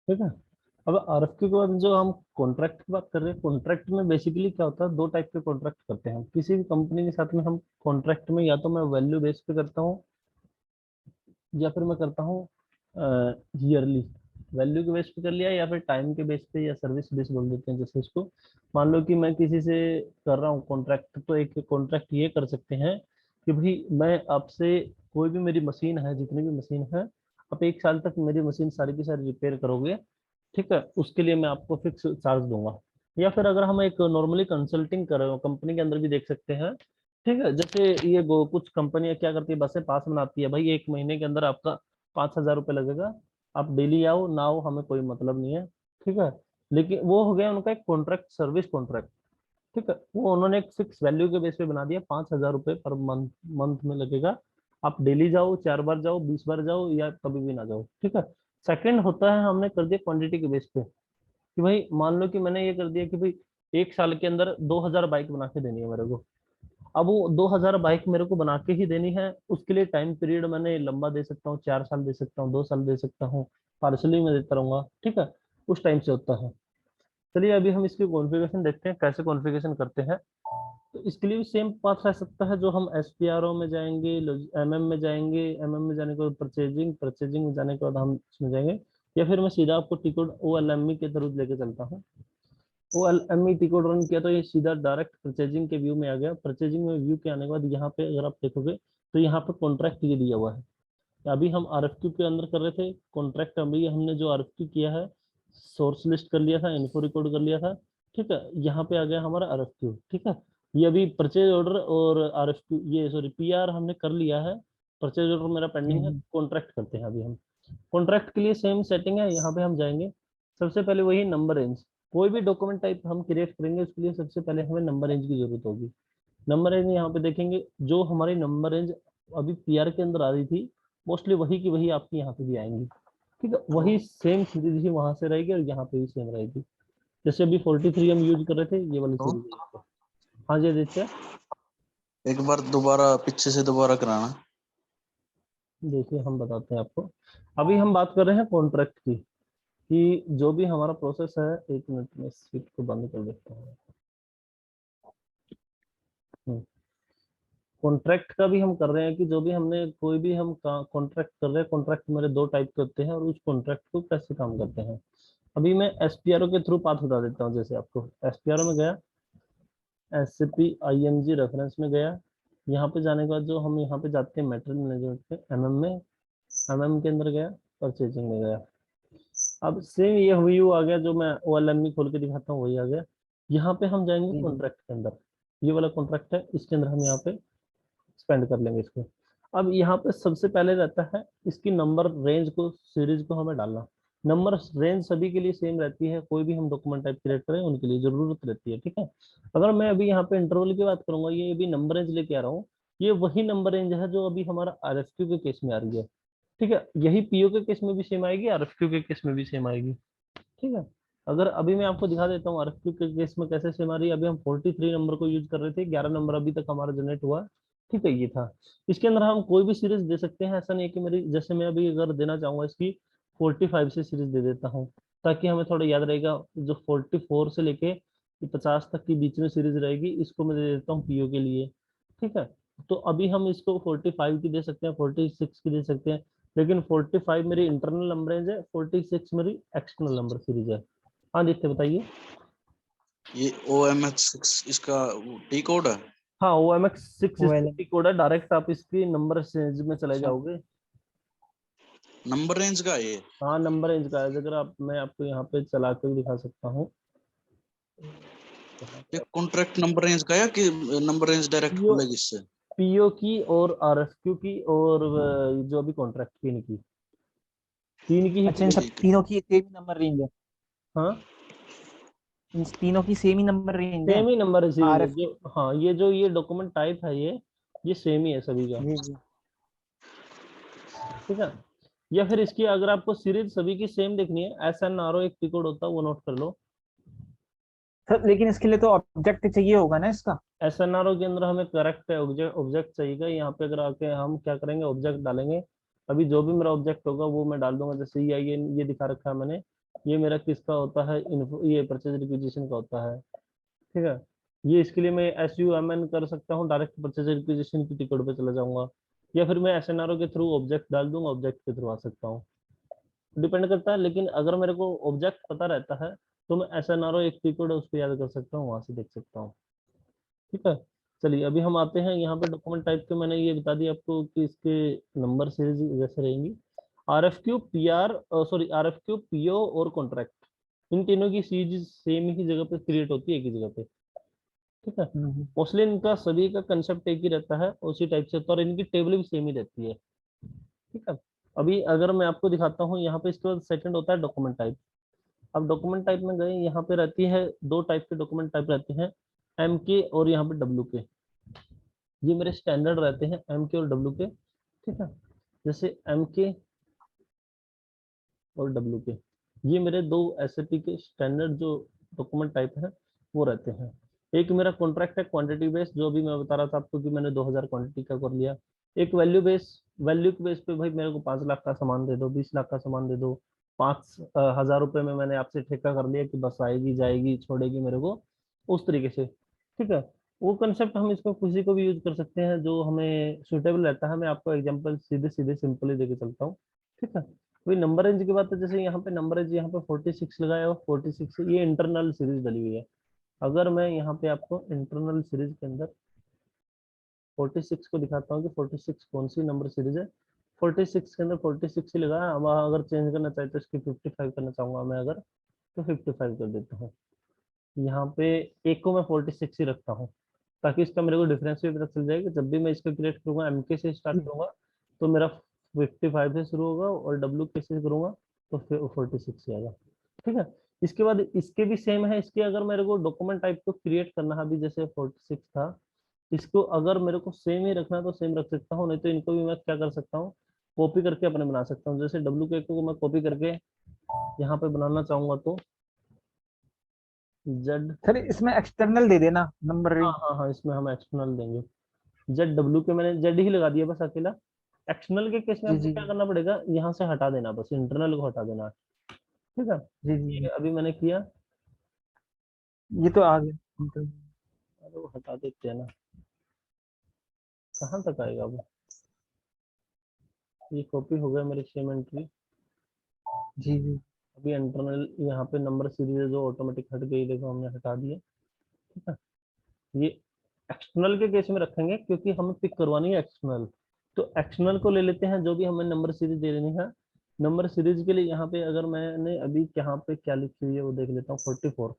ठीक है। अब आरएफक्यू के बाद जो हम कॉन्ट्रैक्ट की बात कर रहे हैं, कॉन्ट्रैक्ट में बेसिकली क्या होता है, दो टाइप के कॉन्ट्रैक्ट करते हैं हम किसी भी कंपनी के साथ में। हम कॉन्ट्रैक्ट में या तो मैं वैल्यू बेस पे करता हूँ या फिर मैं करता हूँ ईयरली। वैल्यू के बेस पे कर लिया या फिर टाइम के बेस पे या सर्विस बेस बोल देते हैं जैसे इसको। मान लो कि मैं किसी से कर रहा हूँ कॉन्ट्रैक्ट, तो एक कॉन्ट्रैक्ट ये कर सकते हैं कि भाई मैं आपसे कोई भी मेरी मशीन है, जितनी भी मशीन है, आप एक साल तक मेरी मशीन सारी की सारी रिपेयर करोगे, ठीक है, उसके लिए मैं आपको फिक्स चार्ज दूंगा। या फिर अगर हम एक नॉर्मली कंसल्टिंग कर रहे हो कंपनी के अंदर भी देख सकते हैं, ठीक है, जैसे ये कुछ कंपनियां क्या करती है, बसें पास बनाती है, भाई एक महीने के अंदर आपका 5,000 रुपये लगेगा, आप डेली आओ ना आओ हमें कोई मतलब नहीं है, ठीक है। लेकिन वो हो गया उनका एक कॉन्ट्रैक्ट, सर्विस कॉन्ट्रैक्ट, ठीक है। वो उन्होंने एक फिक्स वैल्यू के बेस पे बना दिया, 5,000 रुपये पर मंथ, मंथ में लगेगा। आप डेली जाओ, 4 बार जाओ, 20 बार जाओ, या कभी भी ना जाओ, ठीक है। सेकंड होता है हमने कर दिया क्वांटिटी के बेस पे, कि भाई मान लो कि मैंने ये कर दिया कि भाई एक साल के अंदर 2,000 बाइक बना के देनी है मेरे को। अब वो 2,000 बाइक मेरे को बना के ही देनी है, उसके लिए टाइम पीरियड मैंने लंबा दे सकता हूँ, 4 साल दे सकता हूँ, 2 साल दे सकता हूँ, पार्सली में देता रहूंगा, ठीक है। उस टाइम से होता है। चलिए अभी हम इसकी कॉन्फ़िगरेशन देखते हैं कैसे कॉन्फ़िगरेशन करते हैं। तो इसके लिए भी सेम पाथ रह सकता है, जो हम एसपीआरओ में जाएंगे, एमएम में जाएंगे, एमएम में जाने के बाद परचेजिंग, परचेजिंग में जाने के बाद हम इसमें जाएंगे, या फिर मैं सीधा आपको टिकट ओएलएमई के थ्रू लेके चलता हूँ। ओएलएमई टिकट रन किया तो ये सीधा डायरेक्ट परचेजिंग के व्यू में आ गया। परचेजिंग में व्यू के आने के बाद यहाँ पे अगर आप देखोगे तो यहाँ पे कॉन्ट्रैक्ट ये दिया हुआ है। अभी हम आरएफक्यू के अंदर कर रहे थे कॉन्ट्रैक्ट, अभी हमने जो आरएफक्यू किया है, सोर्स लिस्ट कर लिया था, इन्फो रिकॉर्ड कर लिया था, ठीक है। यहाँ पे आ गया हमारा आरएफक्यू, ठीक है। ये अभी परचेज ऑर्डर और आरएफक्यू, ये सॉरी पीआर हमने कर लिया है, परचेज ऑर्डर मेरा पेंडिंग है, हम्म, कॉन्ट्रैक्ट करते हैं अभी हम। कॉन्ट्रैक्ट के लिए सेम सेटिंग है, यहाँ पे हम जाएंगे, सबसे पहले वही नंबर रेंज। कोई भी डॉक्यूमेंट टाइप हम क्रिएट करेंगे उसके लिए सबसे पहले हमें नंबर रेंज की जरूरत होगी। नंबर रेंज यहाँ पे देखेंगे, जो हमारी नंबर रेंज अभी पीआर के अंदर आ रही थी, मोस्टली वही की वही आपकी यहाँ पे भी आएंगी, ठीक है। वही सेम सीरीज ही वहां से रहेगी और यहाँ पे भी सेम रहेगी। जैसे अभी 43 हम यूज कर रहे थे, ये वाली तो सीरीज है यहाँ पे। हाँ जी आदित्य। एक बार दोबारा पीछे से दोबारा कराना। देखिए हम बताते हैं आपको। अभी हम बात कर रहे हैं कॉन्ट्रैक्ट की, कि जो भी हमारा प्रोसेस है, एक मिनट में स्क्रिप्ट को बंद कर देता हूँ। कॉन्ट्रैक्ट का भी हम कर रहे हैं कि जो भी हमने कोई भी हम कॉन्ट्रैक्ट कर रहे हैं, कॉन्ट्रैक्ट मेरे दो टाइप के होते हैं और उस कॉन्ट्रैक्ट को कैसे काम करते हैं। अभी मैं एसपीआरओ के थ्रू पाथ बता देता हूँ। जैसे आपको एसपीआरओ में गया, एससीपी आईएमजी रेफरेंस में गया, यहाँ पे जाने के बाद जो हम यहाँ पे जाते हैं मटेरियल मैनेजमेंट पे एमएम में, एमएम के अंदर गया, परचेजिंग में गया। अब सेम ये हुई आ गया, जो मैं ओएलएम में खोल के दिखाता हूँ वही आ गया। यहाँ पे हम जाएंगे हम्म, कॉन्ट्रैक्ट के अंदर, ये वाला कॉन्ट्रैक्ट है, इसके अंदर हम यहाँ पे स्पेंड कर लेंगे इसको। अब यहाँ पे सबसे पहले रहता है इसकी नंबर रेंज को, सीरीज को हमें डालना। नंबर रेंज सभी के लिए सेम रहती है, कोई भी हम डॉक्यूमेंट टाइप क्रिएट करें उनके लिए जरूरत रहती है, ठीक है। अगर मैं अभी यहाँ पे इंटरवल की बात करूंगा, ये अभी नंबर रेंज लेके आ रहा हूँ, ये वही नंबर रेंज है जो अभी हमारा आरएफक्यू के केस में आ रही है, ठीक है। यही पीओ के केस में भी सेम आएगी, आरएफक्यू के केस में भी सेम आएगी, ठीक है। अगर अभी मैं आपको दिखा देता हूँ आरएफक्यू के केस में कैसे सेम आ रही है। अभी हम 43 नंबर को यूज कर रहे थे, 11 नंबर अभी तक हमारा जनरेट हुआ, ठीक है, ये था। इसके अंदर हम कोई भी सीरीज दे सकते हैं, ऐसा नहीं है कि मेरी, जैसे मैं अभी अगर देना चाहूंगा इसकी 45 से सीरीज दे देता हूँ, ताकि हमें थोड़ा याद रहेगा। जो 44 से लेके 50 तक के बीच में सीरीज रहेगी, इसको मैं दे देता हूँ पीओ के लिए, ठीक है। तो अभी हम इसको 45 की दे सकते हैं, 46 की दे सकते हैं, लेकिन 45 मेरी इंटरनल नंबर रेंज है, 46 मेरी एक्सटर्नल नंबर सीरीज है। हाँ देखते बताइए। ये OMX6 इसका टी कोड है। हाँ ओ एम एक्स सिक्स वो इसका वाला। P कोड है, डायरेक्ट आप इसकी नंबर रेंज में चले अच्छा, जाओगे। नंबर रेंज का है ये। हाँ नंबर रेंज का है, अगर आप, मैं आपको यहाँ पे चला के भी दिखा सकता हूँ। यहाँ ये पे कॉन्ट्रैक्ट नंबर रेंज का है कि नंबर रेंज डायरेक्ट पीओ, खुलेगी इससे। पीओ की और आरएफक्यू की और जो अभी कॉन्ट्रैक्ट की, इनकी तीन की ही अच्छा, इन पीओ। सब ठीक है। तीनों की सेम ही नंबर रेंज है? हाँ इन तीनों की सेम ही नंबर रेंज है? सेम ही नंबर सीरीज आर है एफ जो, हाँ ये जो ये डॉक्यूमेंट टाइप है, ये सेम ही है सभी का, जी जी। ठीक है। या फिर इसकी अगर आपको सीरीज सभी की सेम देखनी है, एस एन आर ओ एक P कोड होता है, वो नोट कर लो। सर लेकिन इसके लिए तो ऑब्जेक्ट चाहिए होगा ना इसका? एस एन आर ओ के अंदर हमें करेक्ट ऑब्जेक्ट ऑब्जेक्ट चाहिए। यहाँ पे अगर आके हम क्या करेंगे, ऑब्जेक्ट डालेंगे। अभी जो भी मेरा ऑब्जेक्ट होगा वो मैं डाल दूंगा, जैसे ये दिखा रखा है मैंने, ये मेरा किसका होता है, ये परचेज रिक्विजिशन का होता है, ठीक है। ये इसके लिए मैं SUMN कर सकता हूँ, डायरेक्ट परचेज रिक्विजिशन की टिकट पे चला जाऊंगा, या फिर मैं SNRO के थ्रू ऑब्जेक्ट डाल दूंगा, ऑब्जेक्ट के थ्रू आ सकता हूँ, डिपेंड करता है। लेकिन अगर मेरे को ऑब्जेक्ट पता रहता है तो मैं SNRO एक टिकट है उसको याद कर सकता हूँ, वहां से देख सकता हूँ, ठीक है। चलिए अभी हम आते हैं यहाँ पे डॉक्यूमेंट टाइप के, मैंने ये बता दिया आपको कि इसके नंबर सीरीज जैसे रहेंगी। RFQ PR, sorry RFQ PO और कॉन्ट्रैक्ट, इन तीनों की सीरीज सेम ही जगह पे क्रिएट होती है, एक ही जगह पे, ठीक है। मोस्टली इनका सभी का कंसेप्ट एक ही रहता है, उसी टाइप से, और इनकी टेबल भी सेम ही रहती है, ठीक है। अभी अगर मैं आपको दिखाता हूँ यहाँ पे, इसके बाद सेकंड होता है डॉक्यूमेंट टाइप। अब डॉक्यूमेंट टाइप में गए, यहाँ पे रहती है दो टाइप के डॉक्यूमेंट टाइप रहते हैं, MK और यहाँ पे WK। ये मेरे स्टैंडर्ड रहते हैं MK और WK, ठीक है। जैसे MK और WK, ये मेरे दो SAP के स्टैंडर्ड जो डॉक्यूमेंट टाइप है वो रहते हैं। एक मेरा कॉन्ट्रैक्ट है क्वांटिटी बेस, जो भी मैं बता रहा था आपको कि मैंने 2000 क्वांटिटी का कर लिया। एक वैल्यू बेस, वैल्यू के बेस पे भाई मेरे को 5 लाख का सामान दे दो, 20 लाख का सामान दे दो, 5,000 रुपए में मैंने आपसे ठेका कर लिया कि बस आएगी जाएगी छोड़ेगी मेरे को, उस तरीके से, ठीक है। वो कंसेप्ट हम इसको किसी को भी यूज कर सकते हैं जो हमें सुटेबल रहता है। मैं आपको एग्जांपल सीधे सीधे सिंपली देके चलता हूँ, ठीक है। वही नंबर रेंज की बात है, जैसे यहाँ पे नंबर रेंज यहाँ पे 46 लगाया हुआ, 46 ये इंटरनल सीरीज डली हुई है। अगर मैं यहाँ पे आपको इंटरनल सीरीज के अंदर 46 को दिखाता हूँ कि 46 कौन सी नंबर सीरीज है, 46 के अंदर 46 ही लगाया। अब अगर चेंज करना चाहे तो इसकी 55 करना चाहूंगा मैं अगर, तो 55 कर देता हूँ। यहाँ पे एक को मैं 46 ही रखता हूँ, ताकि इसका मेरे को डिफरेंस भी पता चल जाएगा। जब भी मैं इसका क्रिएट करूंगा MK से स्टार्ट करूंगा तो मेरा 55 से शुरू होगा, और WK से करूंगा तो फिर 46 आएगा, ठीक है। इसके बाद इसके भी सेम है, इसके अगर मेरे को डॉक्यूमेंट टाइप को क्रिएट करना है, अभी जैसे 46 था, इसको अगर मेरे को सेम ही रखना है तो सेम रख सकता हूँ, नहीं तो इनको भी मैं क्या कर सकता हूँ, कॉपी करके अपने बना सकता हूँ। जैसे WK को मैं कॉपी करके यहाँ पे बनाना चाहूंगा तो Z, सर इसमें एक्सटर्नल दे देना नंबर हाँ रेंज। हाँ हाँ, इसमें हम एक्सटर्नल देंगे। ZW के मैंने Z ही लगा दिया बस अकेला। एक्सटर्नल के केस में जी आपको जी क्या करना पड़ेगा, यहाँ से हटा देना, बस इंटरनल को हटा देना, ठीक है। जी जी ये जी। अभी मैंने किया, ये तो आ गया। अरे वो हटा देते हैं ना, कहाँ तक आएगा वो। ये कॉपी हो गया मेरी सेम एंट्री। जी जी अभी इंटरनल यहाँ पे नंबर सीरीज जो ऑटोमेटिक हट गई, देखो हमने हटा दिया, ठीक है। ये एक्सटर्नल के केस में रखेंगे क्योंकि हमें पिक करवानी है एक्सटर्नल। तो एक्सटर्नल को ले लेते हैं, जो भी हमें नंबर सीरीज दे देनी है। नंबर सीरीज के लिए यहाँ पे अगर मैंने अभी यहाँ पे क्या लिखी हुई है वो देख लेता हूँ, 44।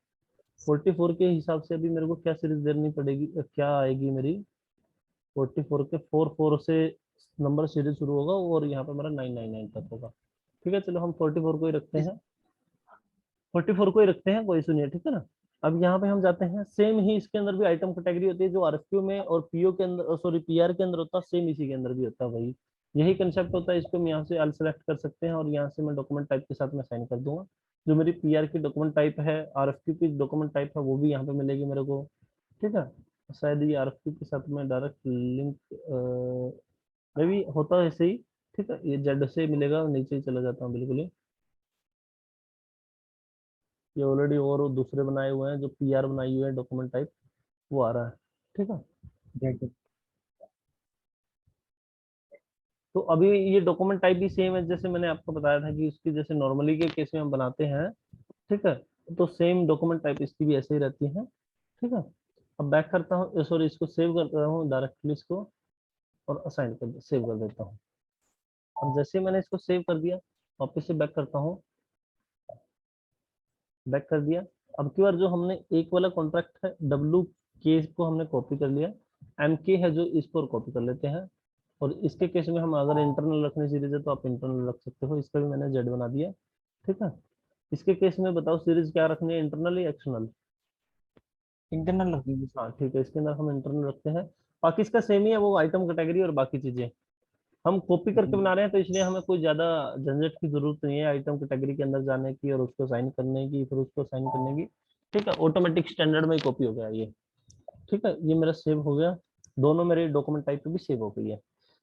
44 के हिसाब से अभी मेरे को क्या सीरीज देनी पड़ेगी, क्या आएगी मेरी, 44 के 44 से नंबर सीरीज शुरू होगा, और यहाँ पे मेरा 999 तक होगा, ठीक है। चलो हम 44 को ही रखते हैं, 44 को ही रखते हैं, कोई सुनिए, ठीक है ना। अब यहाँ पे हम जाते हैं, सेम ही इसके अंदर भी आइटम कैटेगरी होती है जो RFQ में और PO के अंदर, सॉरी PR के अंदर होता है, सेम इसी के अंदर भी होता है भाई। यही कंसेप्ट होता है, इसको हम यहाँ से अल सेलेक्ट कर सकते हैं और यहाँ से मैं डॉक्यूमेंट टाइप के साथ में साइन कर दूंगा। जो मेरी PR की डॉक्यूमेंट टाइप है, RFQ की डॉक्यूमेंट टाइप है, वो भी यहाँ पे मिलेगी मेरे को, ठीक है। शायद ये RFQ के साथ में डायरेक्ट लिंक में भी होता है ऐसे ही, ठीक है। ये जेड से मिलेगा, नीचे ही चला जाता हूँ बिल्कुल ही। ये ऑलरेडी और दूसरे बनाए हुए हैं जो PR बनाई हुई है डॉक्यूमेंट टाइप, वो आ रहा है, ठीक है। जी। तो अभी ये डॉक्यूमेंट टाइप भी सेम है, जैसे मैंने आपको बताया था कि इसकी जैसे नॉर्मली के केस में हम बनाते हैं, ठीक है। तो सेम डॉक्यूमेंट टाइप इसकी भी ऐसे ही रहती है, ठीक है। अब बैक करता हूँ, सॉरी इसको सेव करता हूँ डायरेक्टली इसको, और असाइन कर सेव कर देता हूँ। अब जैसे मैंने इसको सेव कर दिया, वापस से बैक करता हूँ, बैक कर दिया। अब की बार जो हमने एक वाला कॉन्ट्रैक्ट है WK को हमने कॉपी कर लिया, MK है जो इसको कॉपी कर लेते हैं। और इसके केस में हम अगर इंटरनल रखने सीरीज है तो आप इंटरनल रख सकते हो, इसका भी मैंने Z बना दिया, ठीक है। इसके केस में बताओ सीरीज क्या रखनी है, इंटरनल या एक्सटर्नल। इंटरनल रख दीजिए सर। हाँ ठीक है, इसके अंदर हम इंटरनल रखते हैं। बाकी इसका सेम ही है, वो आइटम कैटेगरी और बाकी चीजें हम कॉपी करके जी बना रहे हैं, तो इसलिए हमें कोई ज्यादा झंझट की जरूरत नहीं है आइटम कैटेगरी के अंदर जाने की और उसको साइन करने की, फिर उसको साइन करने की, ठीक है। ऑटोमेटिक स्टैंडर्ड में कॉपी हो गया ये, ठीक है। ये मेरा सेव हो गया, दोनों मेरे डॉक्यूमेंट टाइप पे भी सेव हो गई है।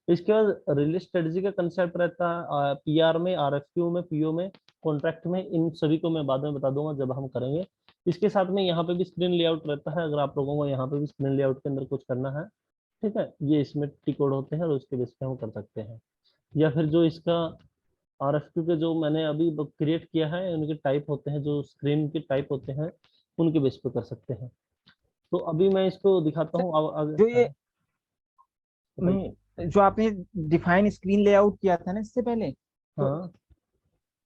इसके बाद रिलीज स्ट्रेटजी का कंसेप्ट रहता है PR में, RFQ में, PO में। कॉन्ट्रैक्ट में इन सभी को मैं बाद में बता दूंगा जब हम करेंगे। इसके साथ में यहाँ पे भी स्क्रीन लेआउट रहता है, अगर आप लोगों को यहाँ पे भी स्क्रीन लेआउट के अंदर कुछ करना है, ठीक है, ये इसमें टी कोड होते हैं और उसके बेस पे हम कर सकते हैं। या फिर जो इसका आरएफक्यू के जो मैंने अभी क्रिएट किया है उनके टाइप होते हैं, जो स्क्रीन के टाइप होते हैं उनके बेस पे कर सकते हैं। तो अभी मैं इसको दिखाता हूँ। अब जो ये बताइए। जो आपने डिफाइन स्क्रीन लेआउट किया था ना इससे पहले, तो हाँ,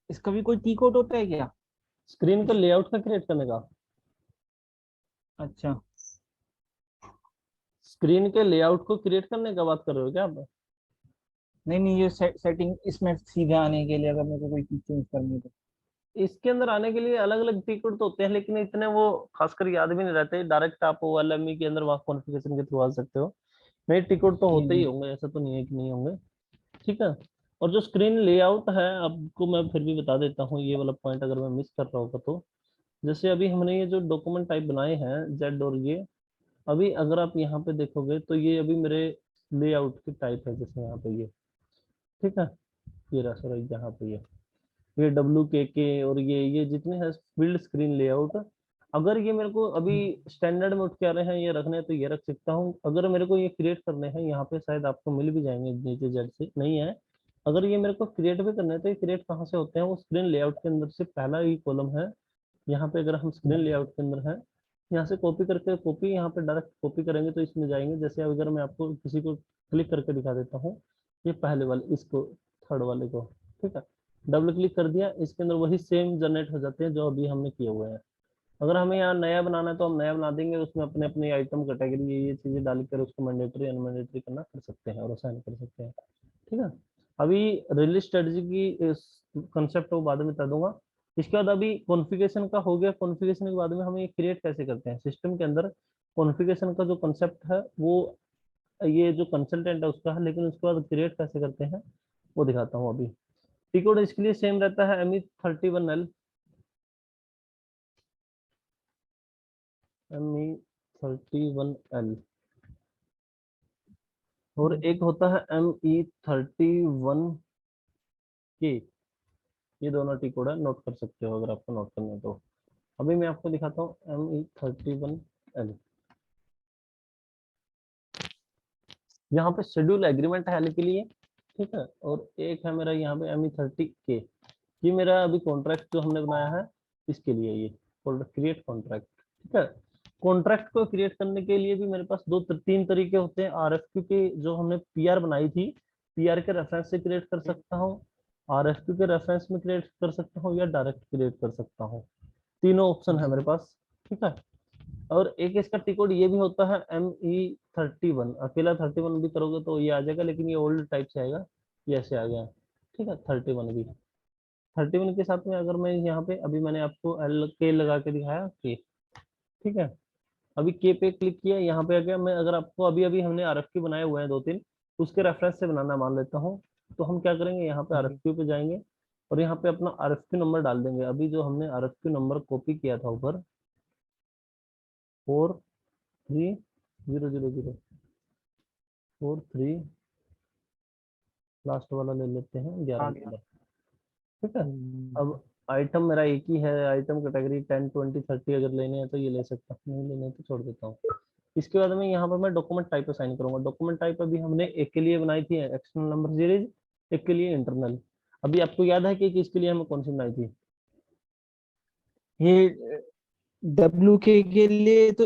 इसका भी कोई टी कोड होता है क्या? स्क्रीन का लेआउट का क्रिएट करने का, अच्छा। स्क्रीन के लेआउट को क्रिएट करने का बात कर रहे हो क्या आप? नहीं नहीं, ये सेटिंग इसमें सीधे आने के लिए अगर मेरे को कोई चीज चेंज करनी है तो। इसके अंदर आने के लिए अलग अलग टी कोड तो होते हैं, लेकिन इतने वो खासकर याद भी नहीं रहते। डायरेक्ट आप OLME के अंदर वहाँ कॉन्फ़िगरेशन के थ्रू आ सकते हो। नहीं, टी कोड तो जी होते ही जी। होंगे, ऐसा तो नहीं है कि नहीं होंगे। ठीक है। और जो स्क्रीन लेआउट है आपको मैं फिर भी बता देता हूँ, ये वाला पॉइंट अगर मैं मिस कर रहा होगा तो। जैसे अभी हमने ये जो डॉक्यूमेंट टाइप बनाए हैं जेड, और ये अभी अगर आप यहाँ पे देखोगे तो ये अभी मेरे लेआउट की टाइप है, जैसे यहाँ पे ये, ठीक है, ये रहा सर यहाँ पे ये WKK और ये जितने हैं फील्ड स्क्रीन लेआउट। अगर ये मेरे को अभी स्टैंडर्ड में उठ के आ रहे हैं ये रखने हैं तो ये रख सकता हूँ। अगर मेरे को ये क्रिएट करने हैं यहाँ पे शायद आपको मिल भी जाएंगे नीचे जेड से, नहीं है, अगर ये मेरे को क्रिएट भी करना है तो ये क्रिएट कहाँ से होते हैं, वो स्क्रीन लेआउट के अंदर से पहला ही कॉलम है। यहाँ पे अगर हम स्क्रीन लेआउट के अंदर है, यहाँ से कॉपी करके कॉपी, यहाँ पे डायरेक्ट कॉपी करेंगे तो इसमें जाएंगे। जैसे अगर मैं आपको किसी को क्लिक करके दिखा देता हूँ, ये पहले वाले इसको, थर्ड वाले को, ठीक है, डबल क्लिक कर दिया, इसके अंदर वही सेम जनरेट हो जाते हैं जो अभी हमने किए हुए हैं। अगर हमें यहाँ नया बनाना है तो हम नया बना देंगे, उसमें अपने अपनी आइटम कैटेगरी ये चीजें डालकर उसको मैंडेटरी अनमैंडेटरी करना कर सकते हैं और असाइन कर सकते हैं। ठीक है। अभी रिलीज स्ट्रेटजी की कंसेप्ट को बाद में बता दूंगा। इसके बाद अभी कॉन्फ़िगरेशन का हो गया। कॉन्फ़िगरेशन के बाद में हम ये क्रिएट कैसे करते हैं सिस्टम के अंदर। कॉन्फ़िगरेशन का जो कंसेप्ट है वो ये जो कंसल्टेंट है उसका है, लेकिन उसके बाद क्रिएट कैसे करते हैं वो दिखाता हूँ अभी। टी कोड इसके लिए सेम रहता है ME31L, ME31L, और एक होता है ME31K। ये दोनों टी कोड है, नोट कर सकते हो अगर आपको नोट करना है तो। अभी मैं आपको दिखाता हूँ ME31L। यहाँ पे शेड्यूल एग्रीमेंट है L के लिए, ठीक है, और एक है मेरा यहाँ पे ME30K। ये मेरा अभी कॉन्ट्रैक्ट जो हमने बनाया है इसके लिए, ये क्रिएट कॉन्ट्रैक्ट। ठीक है। कॉन्ट्रैक्ट को क्रिएट करने के लिए भी मेरे पास तीन तरीके होते हैं। RFQ के जो हमने PR बनाई थी, PR के रेफरेंस से क्रिएट कर सकता हूँ, RFQ के रेफरेंस में क्रिएट कर सकता हूँ, या डायरेक्ट क्रिएट कर सकता हूँ। तीनों ऑप्शन है मेरे पास। ठीक है। और एक इसका टी कोड ये भी होता है ME31। अकेला 31 भी करोगे तो ये आ जाएगा, लेकिन ये ओल्ड टाइप से आएगा, ये ऐसे आ गया। ठीक है। 31 भी, 31 के साथ में अगर मैं यहाँ पे अभी मैंने आपको LK लगा के दिखाया के, ठीक है, अभी के पे क्लिक किया, यहाँ पे आ गया। मैं अगर आपको अभी अभी हमने RFQ बनाए हुए हैं 2-3, उसके रेफरेंस से बनाना मान लेता हूँ, तो हम क्या करेंगे, यहाँ पे RFQ पे जाएंगे और यहाँ पे अपना RFQ नंबर डाल देंगे। अभी जो हमने RFQ नंबर कॉपी किया था ऊपर, 43000, 43, लास्ट वाला ले लेते हैं 11 आ गया। नंबर। ठीक है। अब आइटम मेरा एक ही है, आइटम कैटेगरी 10, 20, 30 अगर लेने हैं तो ये ले सकता हूँ, नहीं लेने हैं तो छोड़ देता हूँ। इसके बाद में यहाँ पर मैं डॉक्यूमेंट टाइप असाइन करूंगा। डॉक्यूमेंट टाइप अभी हमने एक के लिए बनाई थी एक्सटर्नल नंबर सीरीज, एक के लिए इंटरनल। अभी आपको याद है कि किसके लिए हमें कौन सी बनाई थी? ये WK के लिए तो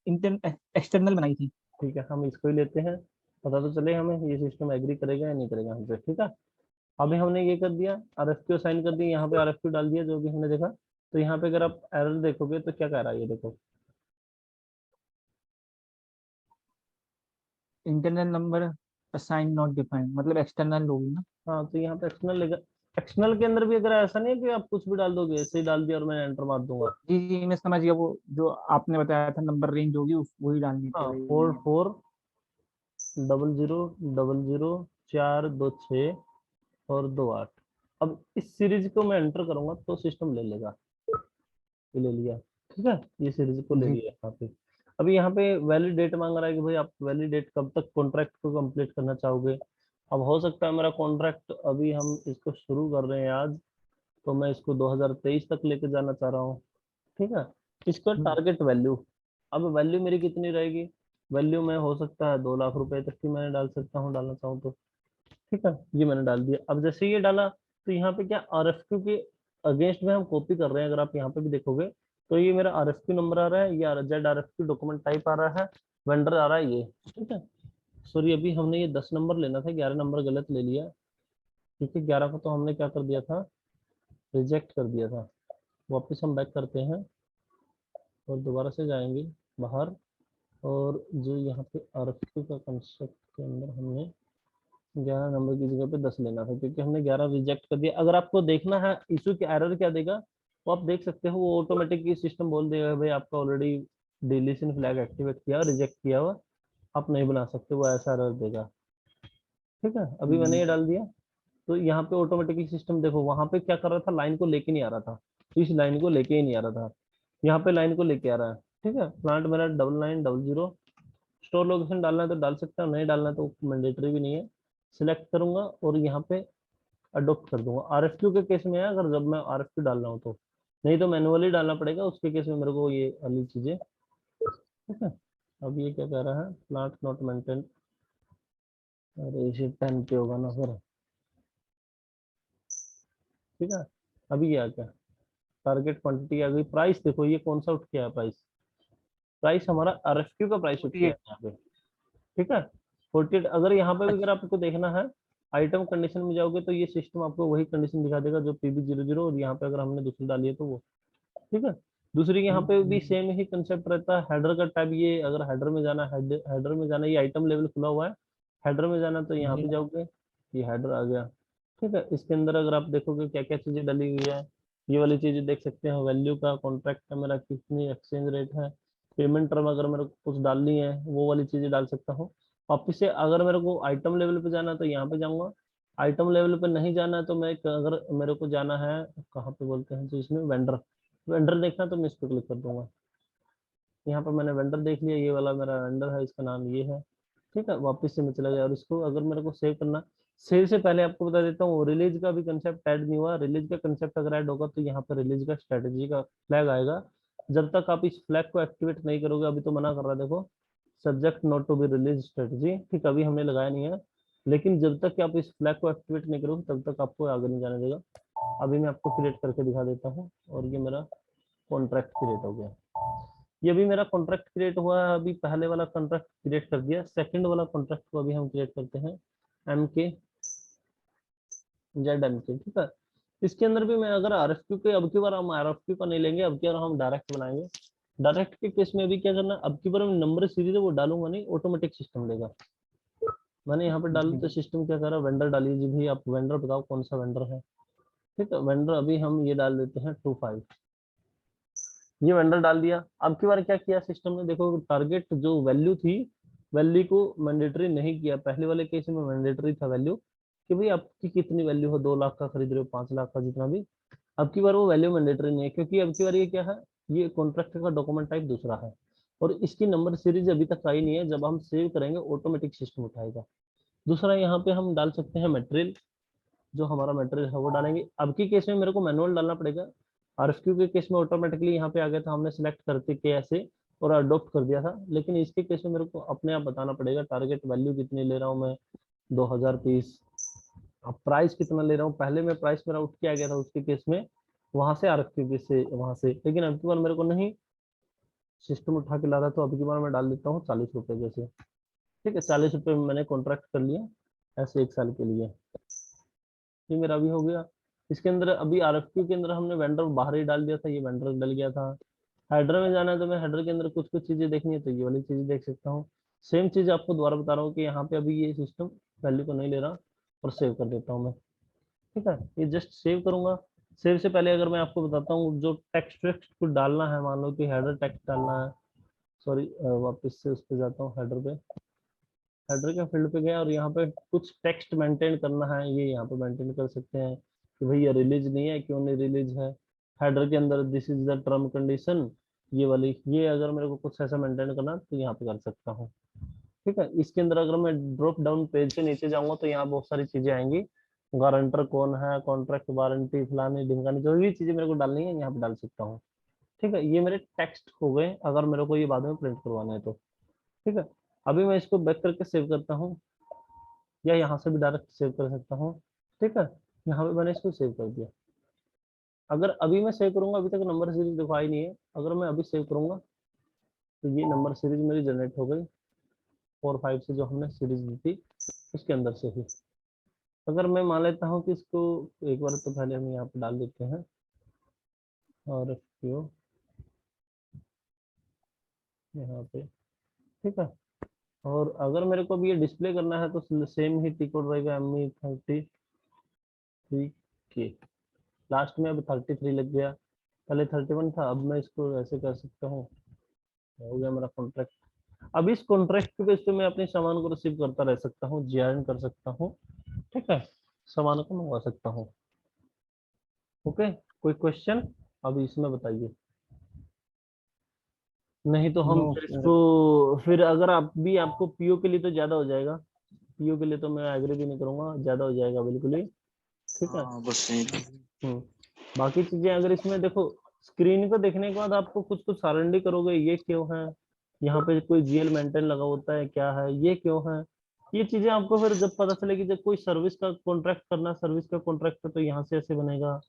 एक्सटर्नल बनाई थी। ठीक है, हम इसको ही लेते हैं, पता तो चले हमें ये सिस्टम एग्री करेगा या नहीं करेगा हमसे। ठीक है। अभी हमने ये कर दिया, RFQ असाइन कर दिया, यहाँ पे RFQ डाल दिया जो भी हमने देखा। तो यहाँ पे अगर आप एरर देखोगे तो क्या कह रहा है ये देखो, internal number assign not defined, मतलब एक्सटर्नल होगी ना। हाँ, तो यहाँ पे एक्सटर्नल लेगा। एक्सटर्नल के अंदर भी अगर ऐसा नहीं है कि आप कुछ भी डाल दोगे, ऐसे ही डाल दिया और मैं एंटर मार दूंगा। जी जी, मैं समझ गया, वो जो आपने बताया था नंबर रेंज होगी वही डालनी हाँ, पड़ेगी। 440000 426 और 28। अब इस सीरीज को मैं एंटर करूंगा तो सिस्टम ले लेगा। ये ले लिया। ठीक है, ये सीरीज को ले जी। लिया यहाँ पे। अभी यहाँ पे वैलिड डेट मांग रहा है कि भाई आप वैलिड डेट कब तक कॉन्ट्रैक्ट को कंप्लीट करना चाहोगे। अब हो सकता है मेरा कॉन्ट्रैक्ट अभी हम इसको शुरू कर रहे हैं आज, तो मैं इसको 2023 तक लेके जाना चाह रहा हूँ। ठीक है, इसका टारगेट वैल्यू, अब वैल्यू मेरी कितनी रहेगी, वैल्यू में हो सकता है 2 लाख रुपए तक की मैंने डाल सकता हूँ, डालना चाहूँ तो। ठीक है, ये मैंने डाल दिया। अब जैसे ये डाला तो यहाँ पे क्या आरएफक्यू के अगेंस्ट में हम कॉपी कर रहे हैं। अगर आप यहाँ पे भी देखोगे तो ये मेरा आरएफक्यू नंबर आ रहा है, ये जेड आरएफक्यू डॉक्यूमेंट टाइप आ रहा है, वेंडर आ रहा है ये। ठीक है, सॉरी अभी हमने ये 10 नंबर लेना था, 11 नंबर गलत ले लिया। ठीक है, 11 को तो हमने क्या कर दिया था, रिजेक्ट कर दिया था। वापस हम बैक करते हैं और दोबारा से जाएंगे बाहर, और जो यहाँ पे आरएफक्यू का कंसेप्ट के अंदर हमने 11 नंबर की जगह पे 10 लेना था, क्योंकि हमने 11 रिजेक्ट कर दिया। अगर आपको देखना है इशू की एरर क्या देगा, वो आप देख सकते हो, वो ऑटोमेटिकली सिस्टम बोल देगा भाई आपका ऑलरेडी डिलीशन फ्लैग एक्टिवेट किया, रिजेक्ट किया हुआ, आप नहीं बना सकते, वो ऐसा एरर देगा। ठीक है, अभी मैंने ये डाल दिया तो यहाँ पे ऑटोमेटिकली सिस्टम देखो वहां पे क्या कर रहा था, लाइन को लेके नहीं आ रहा था, इस लाइन को लेके ही नहीं आ रहा था, यहाँ पे लाइन को लेके आ रहा है। ठीक है, प्लांट मेरा 9900, स्टोर लोकेशन डालना है तो डाल सकता हूँ, नहीं डालना है तो मैंडेटरी भी नहीं है। सिलेक्ट करूंगा और यहाँ पे अडोप्ट कर दूंगा। आरएफक्यू के केस में है, अगर जब मैं आरएफक्यू डाल रहा हूँ तो, नहीं तो मैनुअली डालना पड़ेगा, उसके केस में मेरे को ये वाली चीजें। ठीक है, अब ये क्या कह रहा है, प्लांट नॉट मेंटेन, अरे इसे 10 पे होगा ना फिर। ठीक है, अभी ये आ गया, टारगेट क्वांटिटी आ गई। प्राइस देखो ये कौन सा उठ के आया, प्राइस, प्राइस हमारा आरएफक्यू का प्राइस उठ के आया 48। यहाँ पे। ठीक है, 48। अगर यहाँ पे भी अगर आपको देखना है आइटम कंडीशन में जाओगे तो ये सिस्टम आपको वही कंडीशन दिखा देगा जो PB00, और यहाँ पे अगर हमने दूसरी डाली है तो वो। ठीक है, दूसरी यहाँ पे भी सेम ही कंसेप्ट रहता है। हेडर का टैब, ये अगर हेडर में जाना, हेडर में जाना, ये आइटम लेवल खुला हुआ है, हेडर में जाना तो यहाँ पे जाओगे, ये हेडर आ गया। ठीक है, इसके अंदर अगर आप देखोगे क्या क्या चीजें डली हुई है, ये वाली चीजें देख सकते हैं, वैल्यू का, कॉन्ट्रैक्ट का मेरा कितनी एक्सचेंज रेट है, पेमेंट टर्म अगर मेरे को कुछ डालनी है वो वाली चीजें डाल सकता हूँ। वापिस से अगर मेरे को आइटम लेवल पे जाना है तो यहाँ पे जाऊंगा, आइटम लेवल पे नहीं जाना है तो मैं अगर मेरे को जाना है कहाँ पे बोलते हैं तो इसमें वेंडर, वेंडर देखना तो मैं इस पर क्लिक कर दूंगा। यहाँ पर मैंने वेंडर देख लिया, ये वाला मेरा वेंडर है, इसका नाम ये है। ठीक है, वापस से मैं चला गया और इसको अगर मेरे को सेव करना, सेव से पहले आपको बता देता हूँ रिलीज का भी कंसेप्ट ऐड नहीं हुआ। रिलीज का कंसेप्ट अगर ऐड होगा तो यहाँ पर रिलीज का स्ट्रेटेजी का फ्लैग आएगा। जब तक आप इस फ्लैग को एक्टिवेट नहीं करोगे, अभी तो मना कर रहा है देखो, subject not to be release strategy. ठीक, अभी हमने लगाया नहीं है, लेकिन जब तक कि आप इस फ्लैग को एक्टिवेट नहीं करोगे तब तक आपको आगे नहीं जाने देगा। अभी मैं आपको क्रिएट करके दिखा देता हूँ, और ये मेरा कॉन्ट्रैक्ट क्रिएट हो गया। ये भी मेरा कॉन्ट्रैक्ट क्रिएट हुआ है, अभी पहले वाला कॉन्ट्रैक्ट क्रिएट कर दिया, सेकंड वाला कॉन्ट्रैक्ट को अभी हम क्रिएट करते हैं, MK ZMK। ठीक है, इसके अंदर भी मैं अगर आरएफक्यू के, अब की बार हम आरएफक्यू का नहीं लेंगे, अब की बार हम डायरेक्ट बनाएंगे। डायरेक्ट के केस में अभी क्या करना, अब की बार हम नंबर सीरीज है वो डालूंगा नहीं, ऑटोमेटिक सिस्टम लेगा। मैंने यहाँ पे डालू तो सिस्टम क्या कर रहा है, वेंडर डालिए जी भाई, आप वेंडर बताओ कौन सा वेंडर है। ठीक है, वेंडर अभी हम ये डाल देते हैं 25, ये वेंडर डाल दिया। अब की बार क्या किया सिस्टम ने, देखो टारगेट जो वैल्यू थी, वैल्यू को मैंडेटरी नहीं किया। पहले वाले केस में मैंडेटरी था वैल्यू कि भाई आपकी कितनी वैल्यू हो, 2 लाख का खरीद रहे हो, 5 लाख का, जितना भी। अब की बार वो वैल्यू मैंडेटरी नहीं है, क्योंकि अब की बार ये क्या है, ये कॉन्ट्रैक्ट का डॉक्यूमेंट टाइप दूसरा है, और इसकी नंबर सीरीज अभी तक आई नहीं है। जब हम सेव करेंगे ऑटोमेटिक सिस्टम उठाएगा। दूसरा यहाँ पे हम डाल सकते हैं मटेरियल, जो हमारा मटेरियल है वो डालेंगे। अब की केस में मेरे को मैनुअल डालना पड़ेगा, आरएफक्यू के केस में ऑटोमेटिकली यहाँ पे आ गया था, हमने सिलेक्ट करते के ऐसे और अडोप्ट कर दिया था। लेकिन इसके केस में मेरे को अपने आप बताना पड़ेगा टारगेट वैल्यू कितनी ले रहा हूँ मैं, 2000 पीस। अब प्राइस कितना ले रहा हूँ, पहले में प्राइस मेरा उठ के आ गया था उसके केस में, वहां से आरएफक्यू के से वहां से, लेकिन अब की बार मेरे को नहीं, सिस्टम उठा के ला रहा, तो अब की बार मैं डाल देता हूँ 40 रुपए जैसे। ठीक है, 40 रुपए में मैंने कॉन्ट्रैक्ट कर लिया ऐसे 1 साल के लिए, ये मेरा भी हो गया। इसके अंदर अभी आरएफक्यू के अंदर हमने वेंडर बाहर ही डाल दिया था, ये वेंडर डल गया था। हेडर में जाना है तो मैं हेडर के अंदर कुछ कुछ चीजें देखनी है तो ये वाली चीजें देख सकता हूँ। सेम चीज आपको दोबारा बता रहा हूँ कि यहाँ पे अभी ये सिस्टम वैल्यू को नहीं ले रहा, और सेव कर देता हूँ मैं। ठीक है, ये जस्ट सेव करूंगा। सेव से पहले अगर मैं आपको बताता हूँ जो टेक्स्ट वेक्स्ट को डालना है, मान लो कि हेडर टेक्स्ट डालना है, सॉरी वापस से उस पर जाता हूँ, हेडर पे, हेडर के फील्ड पे गया और यहाँ पे कुछ टेक्स्ट मेंटेन करना है, ये यहाँ पे मेंटेन कर सकते हैं कि भैया रिलीज नहीं है, क्यों नहीं रिलीज है। हेडर के अंदर this is the term condition, ये वाली, ये अगर मेरे को कुछ ऐसा मेंटेन करना है तो यहाँ पे कर सकता हूँ। ठीक है, इसके अंदर अगर मैं ड्रॉप डाउन पेज के नीचे जाऊंगा तो यहाँ बहुत सारी चीजें आएंगी। गारंटर कौन है, कॉन्ट्रैक्ट वारंटी, फलानी ढिमकानी, जो भी चीजें मेरे को डालनी है यहाँ पे डाल सकता हूँ। ठीक है, ये मेरे टेक्स्ट हो गए, अगर मेरे को ये बाद में प्रिंट करवाना है तो। ठीक है, अभी मैं इसको बैक करके सेव करता हूँ, या यहाँ से भी डायरेक्ट सेव कर सकता हूँ। ठीक है, यहाँ पे मैंने इसको सेव कर दिया। अगर अभी मैं सेव करूंगा, अभी तक नंबर सीरीज दिखाई नहीं है, अगर मैं अभी सेव करूंगा तो ये नंबर सीरीज मेरी जनरेट हो गई 4 5 से, जो हमने सीरीज दी थी उसके अंदर से ही। अगर मैं मान लेता हूँ कि इसको एक बार तो पहले हम यहाँ पे डाल देते हैं, और क्यों यहाँ पे। ठीक है, और अगर मेरे को भी ये डिस्प्ले करना है तो सेम ही टी कोड रहेगा, ME33K। लास्ट में अब 33 लग गया, पहले 31 था, अब मैं इसको ऐसे कर सकता हूँ, हो गया मेरा कॉन्ट्रैक्ट। अब इस कॉन्ट्रैक्ट के बेस पे मैं अपने सामान को रिसीव करता रह सकता हूँ, जीआरएन कर सकता हूँ। ठीक है, सामान को मंगवा सकता हूँ। ओके, कोई क्वेश्चन अभी इसमें बताइए, नहीं तो हम नो फिर सर। इसको, फिर अगर आप भी, आपको पीओ के लिए तो ज्यादा हो जाएगा, पीओ के लिए तो मैं एग्री भी नहीं करूंगा, ज्यादा हो जाएगा बिल्कुल ही। ठीक है। हाँ बस यही था। बाकी चीजें अगर इसमें देखो, स्क्रीन को देखने के बाद आपको कुछ कुछ आरएनडी करोगे, ये क्यों है, यहाँ पे कोई जीएल मेंटेन लगा होता है, क्या है, ये क्यों है, ये चीजें आपको फिर जब पता चलेगी, जब कोई सर्विस का कॉन्ट्रैक्ट करना, सर्विस का कॉन्ट्रैक्ट है तो यहाँ से ऐसे बनेगा।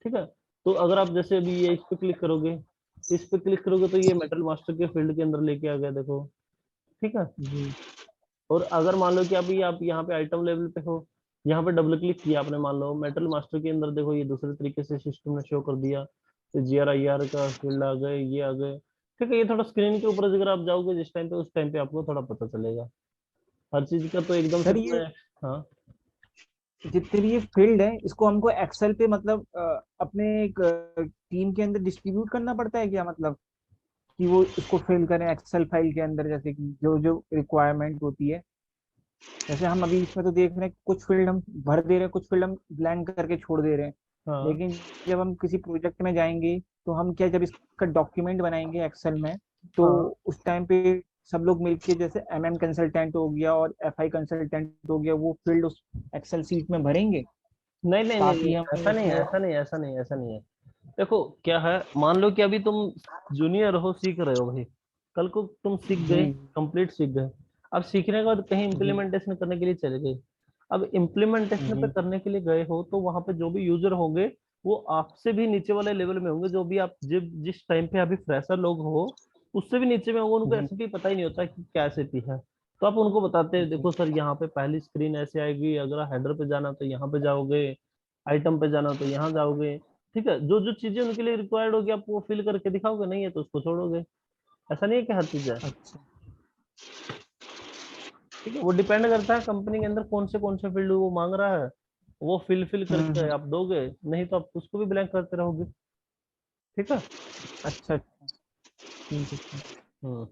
ठीक है, तो अगर आप जैसे अभी ये इस पे क्लिक करोगे, इस पे क्लिक करोगे तो ये मेटल मास्टर के फील्ड के अंदर लेके आ गया, देखो। ठीक है, जी। और अगर मान लो कि अभी आप यहाँ पे आइटम लेवल पे हो, यहाँ पे डबल क्लिक किया आपने, मान लो मेटल मास्टर के अंदर देखो, ये दूसरे तरीके से सिस्टम ने शो कर दिया, तो GRIR का फील्ड आ गए, ये आ गए। ठीक है, ये थोड़ा स्क्रीन के ऊपर अगर आप जाओगे जिस टाइम पे, उस टाइम पे आपको थोड़ा पता चलेगा हर चीज का, तो एकदम से सर तो ये मैं। हाँ, जितने भी ये फील्ड है इसको हमको एक्सेल पे मतलब अपने एक टीम के अंदर डिस्ट्रीब्यूट करना पड़ता है क्या, मतलब कि वो इसको फिल करें एक्सेल फाइल के अंदर, जैसे कि जो जो रिक्वायरमेंट होती है। जैसे हम अभी इसमें तो देख रहे हैं कुछ फील्ड हम भर दे रहे हैं, कुछ फील्ड हम ब्लैंक करके छोड़ दे रहे हैं। हाँ, लेकिन जब हम किसी प्रोजेक्ट में जाएंगे तो हम क्या, जब इसका डॉक्यूमेंट बनाएंगे एक्सेल में, तो हाँ। उस टाइम पे सब लोग मिलके, जैसे कंसल्टेंट हो गया और FI कंसल्टेंट हो गया, वो फील्ड उस एक्सेल सीट में भरेंगे नहीं नहीं नहीं नहीं, ताकि हम ऐसा नहीं है, उसमें। ऐसा नहीं, ऐसा नहीं, ऐसा नहीं है। देखो क्या है, मान लो कि अभी तुम जूनियर हो, सीख रहे हो भाई, कल को तुम सीख गए, जी कंप्लीट सीख गए। अब सीखने के बाद कहीं जी इम्प्लीमेंटेशन करने के लिए चले गए। अब इम्प्लीमेंटेशन पे जी करने के लिए गए हो तो वहां पे जो भी यूजर होंगे, वो आपसे भी नीचे वाले लेवल में होंगे, जो भी आप जिस टाइम पे अभी फ्रेशर लोग हो, उससे भी नीचे में होंगे, उनको जी एसएपी पता ही नहीं होता कि क्या एसएपी है। तो आप उनको बताते हैं, जी। देखो सर यहाँ पे पहली स्क्रीन ऐसे आएगी, अगर हेडर पे जाना तो यहाँ पे जाओगे, आइटम पे जाना तो यहाँ जाओगे। ठीक है, जो जो चीजें उनके लिए रिक्वायर्ड होगी आप वो फिल करके दिखाओगे, नहीं है तो उसको छोड़ोगे। ऐसा नहीं है कि हर चीज है। अच्छा। ठीक है, वो डिपेंड करता है कंपनी के अंदर कौन से फील्ड वो मांग रहा है, वो फिल करके हम्म। आप दोगे, नहीं तो आप उसको भी ब्लैंक करते रहोगे। ठीक है। अच्छा अच्छा। ठीक है। हम्म।